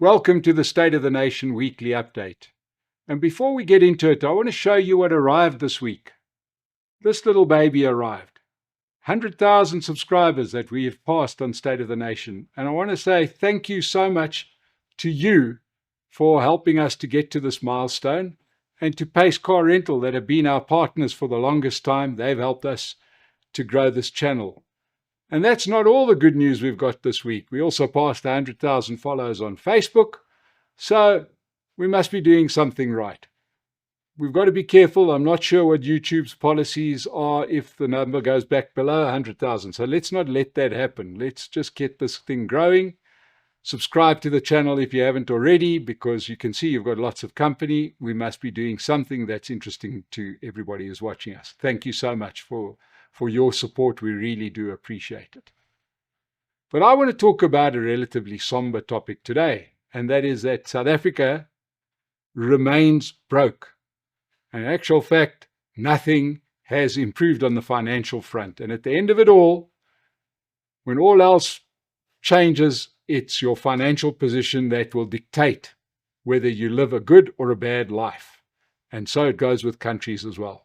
Welcome to the State of the Nation weekly update. And before we get into it, I want to show you what arrived this week. This little baby arrived. 100,000 subscribers that we have passed on State of the Nation. And I want to say thank you so much to you for helping us to get to this milestone, and to Pace Car Rental that have been our partners for the longest time. They've helped us to grow this channel. And that's not all the good news we've got this week. We also passed 100,000 followers on Facebook. So we must be doing something right. We've got to be careful. I'm not sure what YouTube's policies are if the number goes back below 100,000. So let's not let that happen. Let's just get this thing growing. Subscribe to the channel if you haven't already, because you can see you've got lots of company. We must be doing something that's interesting to everybody who's watching us. Thank you so much for your support. We really do appreciate it. But I want to talk about a relatively somber topic today, and that is that South Africa remains broke. And in actual fact, nothing has improved on the financial front. And at the end of it all, when all else changes, it's your financial position that will dictate whether you live a good or a bad life. And so it goes with countries as well.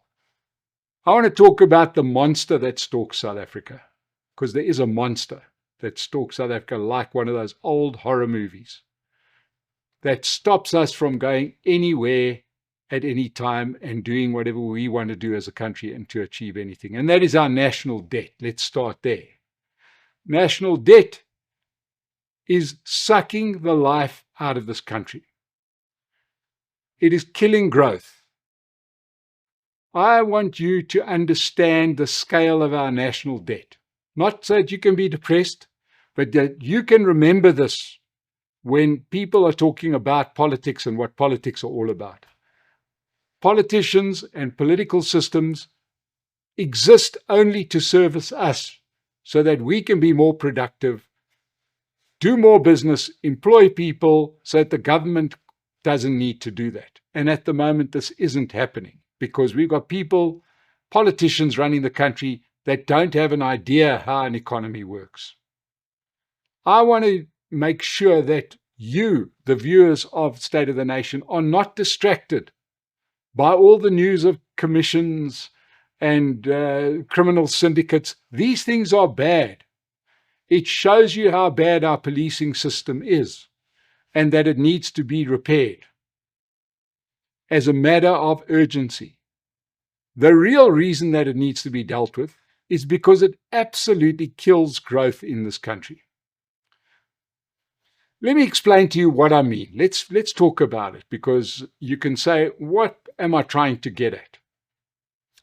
I want to talk about the monster that stalks South Africa, because there is a monster that stalks South Africa like one of those old horror movies that stops us from going anywhere at any time and doing whatever we want to do as a country and to achieve anything. And that is our national debt. Let's start there. National debt is sucking the life out of this country. It is killing growth. I want you to understand the scale of our national debt. Not so that you can be depressed, but that you can remember this when people are talking about politics and what politics are all about. Politicians and political systems exist only to service us so that we can be more productive, do more business, employ people, so that the government doesn't need to do that. And at the moment, this isn't happening because we've got people, politicians running the country that don't have an idea how an economy works. I want to make sure that you, the viewers of State of the Nation, are not distracted by all the news of commissions and criminal syndicates. These things are bad. It shows you how bad our policing system is and that it needs to be repaired as a matter of urgency. The real reason that it needs to be dealt with is because it absolutely kills growth in this country. Let me explain to you what I mean. Let's talk about it, because you can say, what am I trying to get at?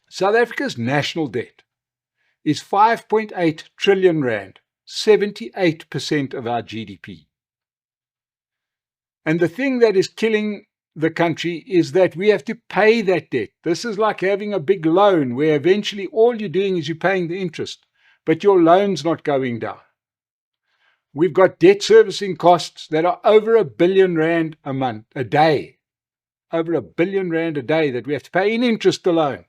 South Africa's national debt is 5.8 trillion rand, 78% of our GDP. And the thing that is killing the country is that we have to pay that debt. This is like having a big loan where eventually all you're doing is you're paying the interest, but your loan's not going down. We've got debt servicing costs that are over R1 billion a day. Over R1 billion a day that we have to pay in interest alone.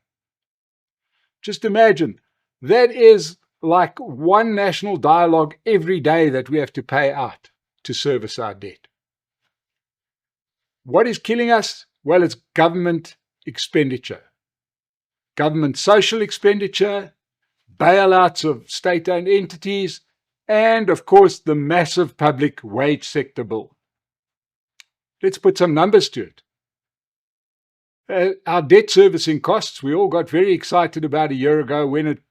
Just imagine, that is like one national dialogue every day that we have to pay out to service our debt. What is killing us? Well, it's government expenditure. Government social expenditure, bailouts of state-owned entities, and of course the massive public wage sector bill. Let's put some numbers to it. Our debt servicing costs, we all got very excited about a year ago when it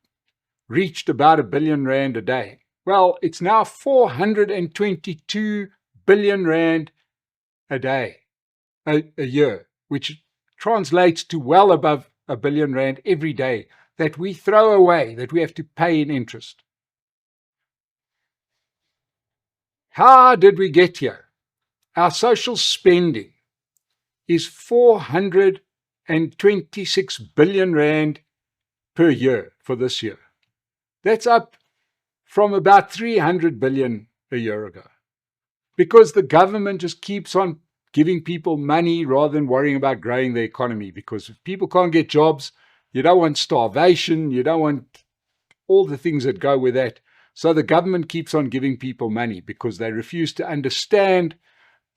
reached about R1 billion a day. Well, it's now 422 billion rand a day, a year, which translates to well above R1 billion every day that we throw away, that we have to pay in interest. How did we get here? Our social spending is 426 billion rand per year for this year. That's up from about 300 billion a year ago, because the government just keeps on giving people money rather than worrying about growing the economy. Because if people can't get jobs, you don't want starvation, you don't want all the things that go with that. So the government keeps on giving people money because they refuse to understand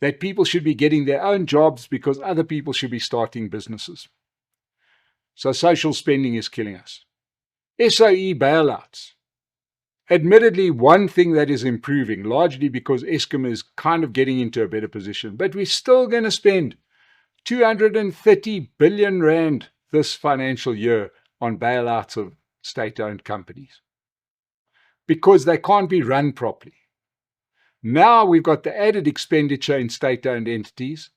that people should be getting their own jobs because other people should be starting businesses. So social spending is killing us. SOE bailouts. Admittedly, one thing that is improving, largely because Eskom is kind of getting into a better position, but we're still going to spend 230 billion rand this financial year on bailouts of state-owned companies because they can't be run properly. Now we've got the added expenditure in state-owned entities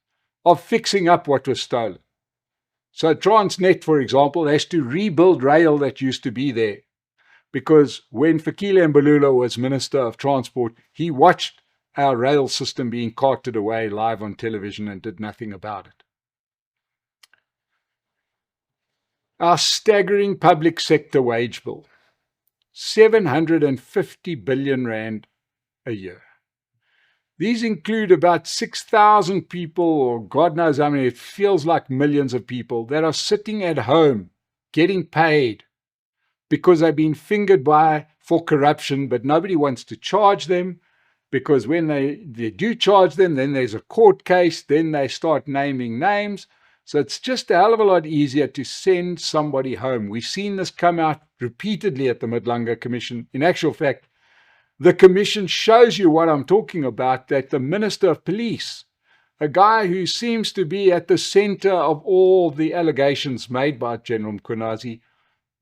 of fixing up what was stolen. So Transnet, for example, has to rebuild rail that used to be there, because when Fikile Mbalula was Minister of Transport, he watched our rail system being carted away live on television and did nothing about it. Our staggering public sector wage bill, 750 billion rand a year. These include about 6,000 people, or God knows how many, it feels like millions of people, that are sitting at home getting paid because they've been fingered for corruption, but nobody wants to charge them, because when they do charge them, then there's a court case, then they start naming names. So it's just a hell of a lot easier to send somebody home. We've seen this come out repeatedly at the Madlanga Commission. In actual fact, the commission shows you what I'm talking about, that the Minister of Police, a guy who seems to be at the center of all the allegations made by General Mkhwanazi,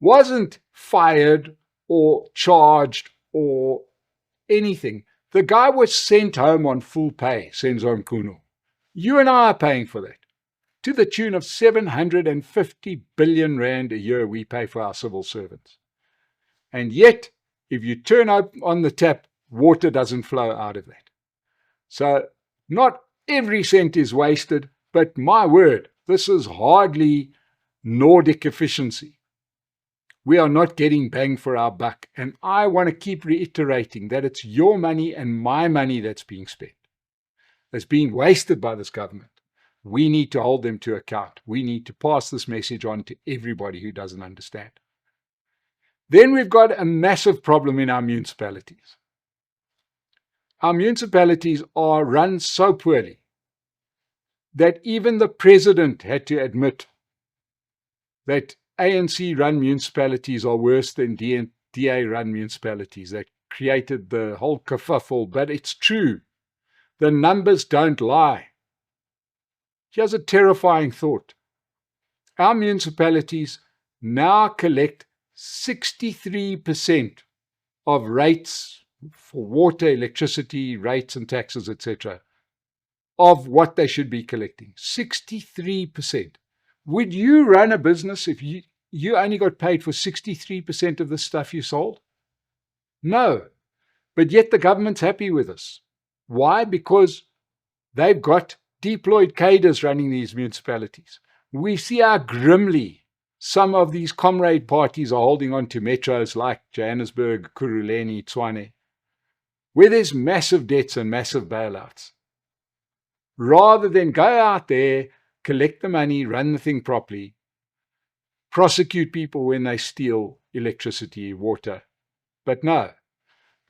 wasn't fired or charged or anything. The guy was sent home on full pay, Senzo Mkhunu. You and I are paying for that, to the tune of 750 billion rand a year we pay for our civil servants. And yet, if you turn on the tap, water doesn't flow out of that. So not every cent is wasted, but my word, this is hardly Nordic efficiency. We are not getting bang for our buck. And I want to keep reiterating that it's your money and my money that's being spent, that's being wasted by this government. We need to hold them to account. We need to pass this message on to everybody who doesn't understand. Then we've got a massive problem in our municipalities. Our municipalities are run so poorly that even the president had to admit that ANC-run municipalities are worse than DA-run municipalities. That created the whole kerfuffle, but it's true. The numbers don't lie. Here's a terrifying thought. Our municipalities now collect 63% of rates for water, electricity, rates and taxes, etc., of what they should be collecting. 63%. Would you run a business if you only got paid for 63% of the stuff you sold? No. But yet the government's happy with us. Why? Because they've got deployed cadres running these municipalities. We see how grimly some of these comrade parties are holding on to metros like Johannesburg, Kuruleni, Tshwane, where there's massive debts and massive bailouts. Rather than go out there, collect the money, run the thing properly, prosecute people when they steal electricity, water. But no,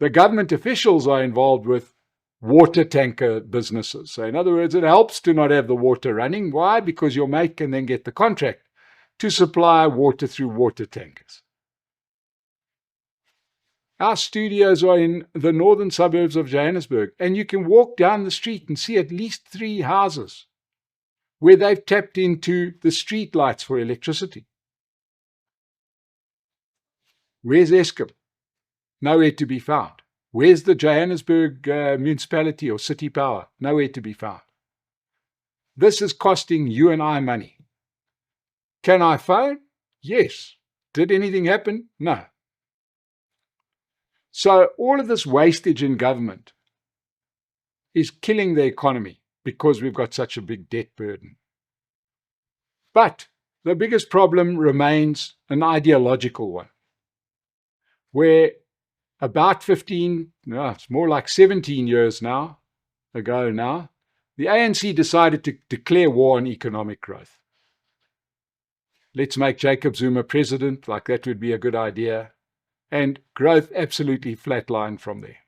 the government officials are involved with water tanker businesses. So in other words, it helps to not have the water running. Why? Because your mate can then get the contract to supply water through water tankers. Our studios are in the northern suburbs of Johannesburg, and you can walk down the street and see at least 3 houses where they've tapped into the street lights for electricity. Where's Eskom? Nowhere to be found. Where's the Johannesburg municipality or city power? Nowhere to be found. This is costing you and I money. Can I phone? Yes. Did anything happen? No. So all of this wastage in government is killing the economy because we've got such a big debt burden. But the biggest problem remains an ideological one, where about 15, no, it's more like 17 years ago now, the ANC decided to declare war on economic growth. Let's make Jacob Zuma president, like that would be a good idea. And growth absolutely flatlined from there.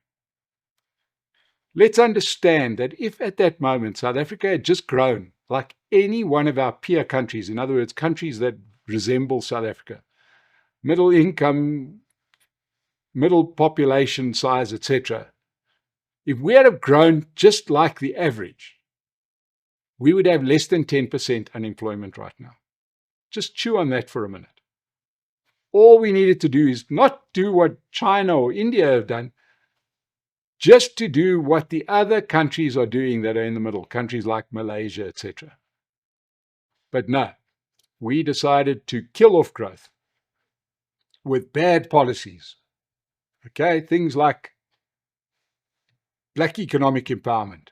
Let's understand that if at that moment South Africa had just grown like any one of our peer countries, in other words, countries that resemble South Africa, middle income, middle population size, etc., if we had have grown just like the average, we would have less than 10% unemployment right now. Just chew on that for a minute. All we needed to do is not do what China or India have done, just to do what the other countries are doing that are in the middle, countries like Malaysia, etc. But no, we decided to kill off growth with bad policies. Okay, things like black economic empowerment.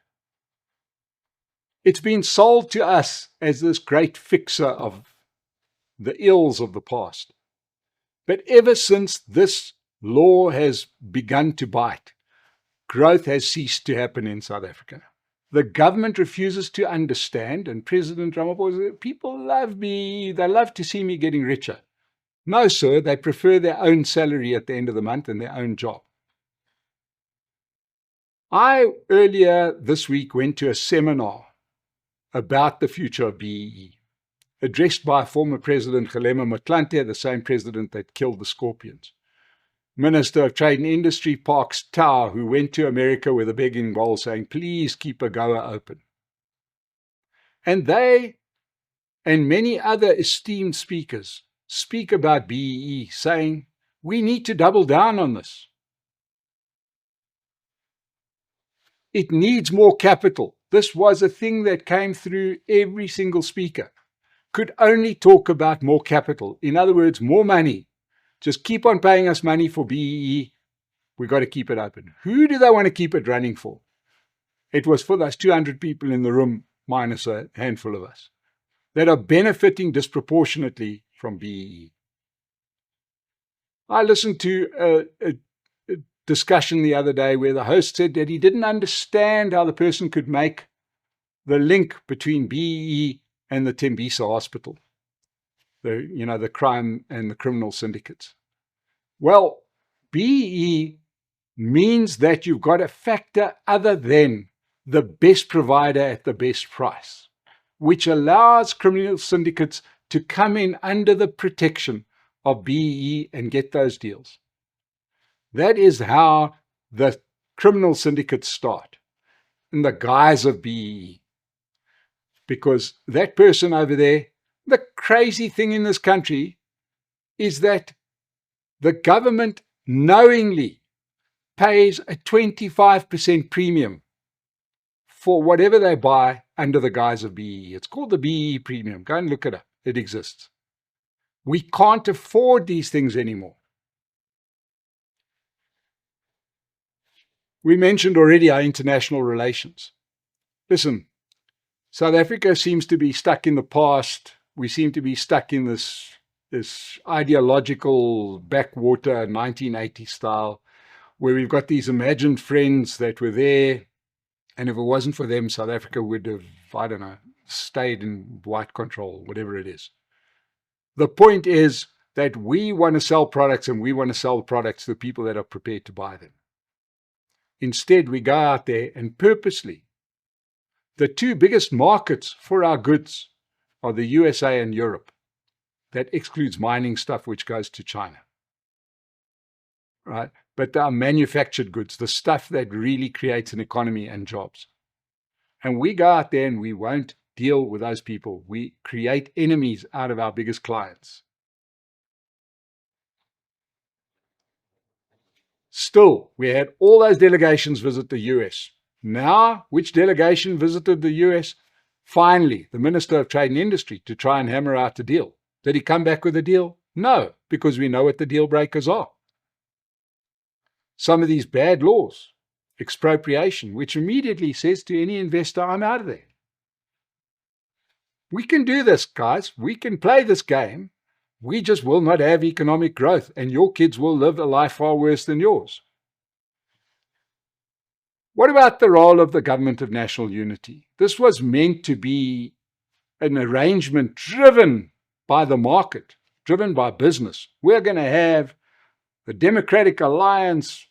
It's been sold to us as this great fixer of the ills of the past. But ever since this law has begun to bite, growth has ceased to happen in South Africa. The government refuses to understand, and President Ramaphosa, people love me, they love to see me getting richer. No, sir, they prefer their own salary at the end of the month and their own job. I, earlier this week, went to a seminar about the future of BEE, addressed by former President Kgalema Motlanthe, the same president that killed the Scorpions. Minister of Trade and Industry Parks Tau, who went to America with a begging bowl saying, please keep AGOA open. And they and many other esteemed speakers speak about BEE, saying, we need to double down on this. It needs more capital. This was a thing that came through every single speaker. Could only talk about more capital. In other words, more money. Just keep on paying us money for BEE. We've got to keep it open. Who do they want to keep it running for? It was for those 200 people in the room, minus a handful of us, that are benefiting disproportionately from BEE. I listened to a discussion the other day where the host said that he didn't understand how the person could make the link between BEE and the Tembisa Hospital, the crime and the criminal syndicates. Well, BEE means that you've got a factor other than the best provider at the best price, which allows criminal syndicates to come in under the protection of BEE and get those deals. That is how the criminal syndicates start, in the guise of BEE. Because that person over there, the crazy thing in this country is that the government knowingly pays a 25% premium for whatever they buy under the guise of BEE. It's called the BEE premium. Go and look it up. It exists. We can't afford these things anymore. We mentioned already our international relations. Listen, South Africa seems to be stuck in the past. We seem to be stuck in this ideological backwater 1980 style, where we've got these imagined friends that were there, and if it wasn't for them, South Africa would have, I don't know, stayed in white control, whatever it is. The point is that we want to sell products, and we want to sell products to people that are prepared to buy them. Instead, we go out there and purposely, the two biggest markets for our goods are the USA and Europe. That excludes mining stuff, which goes to China. Right? But our manufactured goods, the stuff that really creates an economy and jobs. And we go out there and we won't deal with those people. We create enemies out of our biggest clients. Still, we had all those delegations visit the US. Now, which delegation visited the US? Finally, the Minister of Trade and Industry, to try and hammer out a deal. Did he come back with a deal? No, because we know what the deal breakers are. Some of these bad laws, expropriation, which immediately says to any investor, I'm out of there. We can do this, guys. We can play this game. We just will not have economic growth, and your kids will live a life far worse than yours. What about the role of the Government of National Unity? This was meant to be an arrangement driven by the market, driven by business. We're going to have the Democratic Alliance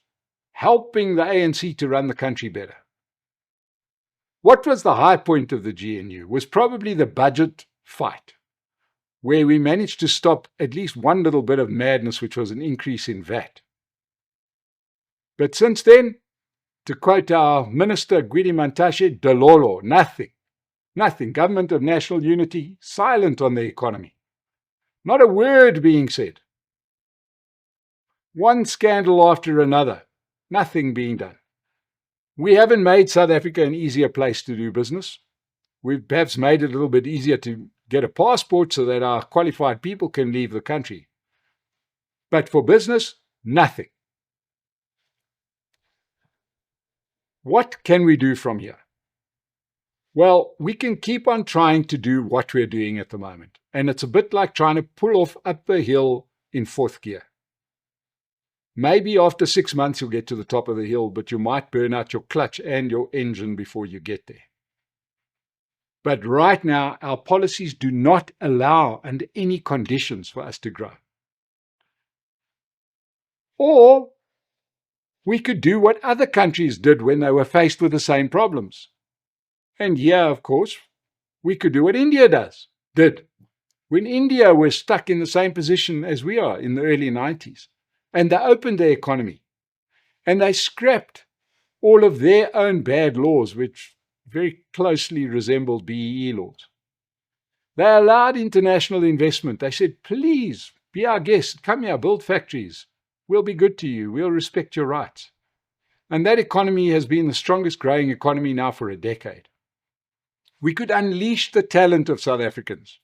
helping the ANC to run the country better. What was the high point of the GNU was probably the budget fight, where we managed to stop at least one little bit of madness, which was an increase in VAT. But since then, to quote our Minister Gwidi Mantashe, Delolo, nothing. Nothing. Government of national unity, silent on the economy. Not a word being said. One scandal after another, nothing being done. We haven't made South Africa an easier place to do business. We've perhaps made it a little bit easier to get a passport so that our qualified people can leave the country. But for business, nothing. What can we do from here? Well, we can keep on trying to do what we're doing at the moment. And it's a bit like trying to pull off up a hill in fourth gear. Maybe after 6 months you'll get to the top of the hill, but you might burn out your clutch and your engine before you get there. But right now, our policies do not allow under any conditions for us to grow. Or we could do what other countries did when they were faced with the same problems. And yeah, of course, we could do what India did. When India was stuck in the same position as we are in the early 90s, and they opened their economy, and they scrapped all of their own bad laws, which very closely resembled BEE laws. They allowed international investment. They said, please, be our guest, come here, build factories. We'll be good to you. We'll respect your rights. And that economy has been the strongest growing economy now for a decade. We could unleash the talent of South Africans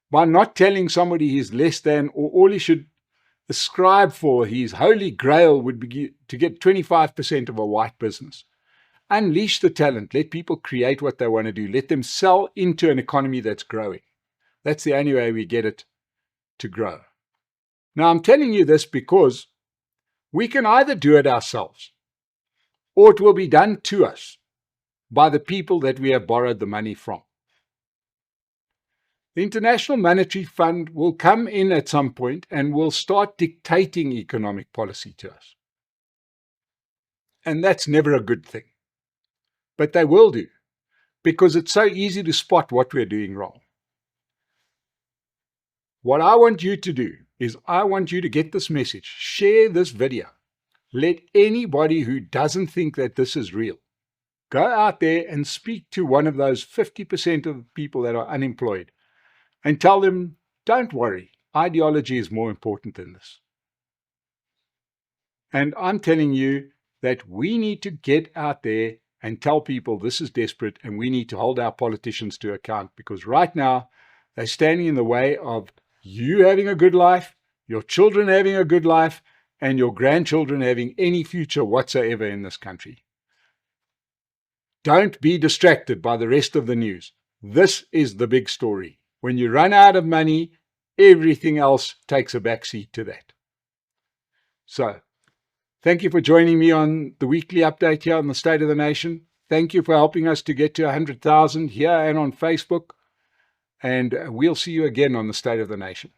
by not telling somebody he's less than, or all he should ascribe for, his holy grail would be to get 25% of a white business. Unleash the talent. Let people create what they want to do. Let them sell into an economy that's growing. That's the only way we get it to grow. Now, I'm telling you this because we can either do it ourselves, or it will be done to us by the people that we have borrowed the money from. The International Monetary Fund will come in at some point and will start dictating economic policy to us. And that's never a good thing. But they will do, because it's so easy to spot what we're doing wrong. What I want you to do is I want you to get this message, share this video. Let anybody who doesn't think that this is real go out there and speak to one of those 50% of people that are unemployed and tell them, don't worry, ideology is more important than this. And I'm telling you that we need to get out there and tell people this is desperate and we need to hold our politicians to account, because right now they're standing in the way of you having a good life, your children having a good life, and your grandchildren having any future whatsoever in this country. Don't be distracted by the rest of the news. This is the big story. When you run out of money, everything else takes a backseat to that. So, thank you for joining me on the weekly update here on the State of the Nation. Thank you for helping us to get to 100,000 here and on Facebook. And we'll see you again on the State of the Nation.